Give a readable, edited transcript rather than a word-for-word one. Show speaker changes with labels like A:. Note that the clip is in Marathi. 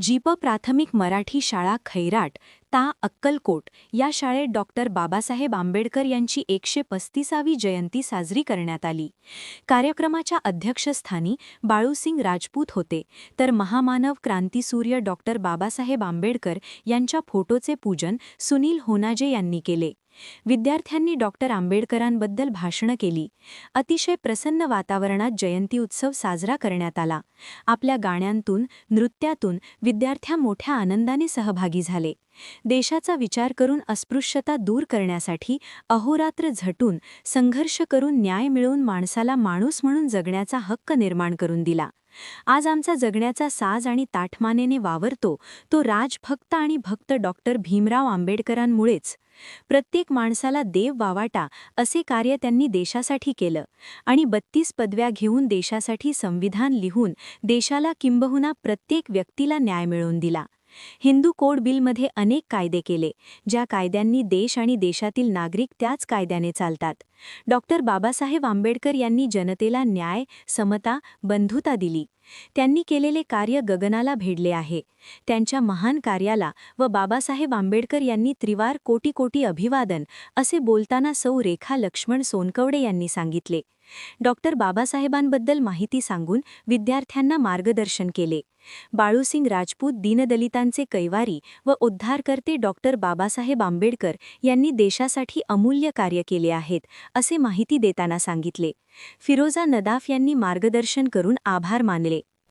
A: जीप प्राथमिक मराठी शाळा खैराट ता अक्कलकोट या शाळेत डॉक्टर बाबासाहेब आंबेडकर यांची 135वी जयंती साजरी करण्यात आली. कार्यक्रमाच्या अध्यक्षस्थानी बाळूसिंग राजपूत होते, तर महामानव क्रांतीसूर्य डॉक्टर बाबासाहेब आंबेडकर यांच्या फोटोचे पूजन सुनील होनाजे यांनी केले. विद्यार्थ्यांनी डॉक्टर आंबेडकरांबद्दल भाषणं केली. अतिशय प्रसन्न वातावरणात जयंती उत्सव साजरा करण्यात आला. आपल्या गाण्यांतून, नृत्यातून विद्यार्थ्या मोठ्या आनंदाने सहभागी झाले. देशाचा विचार करून अस्पृश्यता दूर करण्यासाठी अहोरात्र झटून संघर्ष करून न्याय मिळवून माणसाला माणूस म्हणून जगण्याचा हक्क निर्माण करून दिला. आज आमचा जगण्याचा साज आणि ताठमानेने वावरतो तो राजभक्त आणि भक्त डॉक्टर भीमराव आंबेडकरांमुळेच. प्रत्येक माणसाला देव वावाटा असे कार्य त्यांनी देशासाठी केलं आणि 32 पदव्या घेऊन देशासाठी संविधान लिहून देशाला किंबहुना प्रत्येक व्यक्तीला न्याय मिळवून दिला. हिंदू कोड बिलमध्ये अनेक कायदे केले, ज्या कायद्यांनी देश आणि देशातील नागरिक त्याच कायद्याने चालतात. डॉक्टर बाबासाहेब आंबेडकर यांनी जनतेला न्याय, समता, बंधुता दिली. त्यांनी केलेले कार्य गगनाला भिडले आहे. त्यांच्या महान कार्याला व बाबासाहेब आंबेडकर यांनी त्रिवार कोटी कोटी अभिवादन असे बोलताना सौ रेखा लक्ष्मण सोनकवडे यांनी सांगितले. डॉक्टर बाबासाहेबांबद्दल माहिती सांगून विद्यार्थ्यांना मार्गदर्शन केले. बाळूसिंग राजपूत दीनदलितांचे कैवारी व उद्धारकर्ते डॉक्टर बाबासाहेब आंबेडकर यांनी देशासाठी अमूल्य कार्य केले आहेत असे माहिती देताना सांगितले. फिरोजा नदाफ यांनी मार्गदर्शन करून आभार मानले.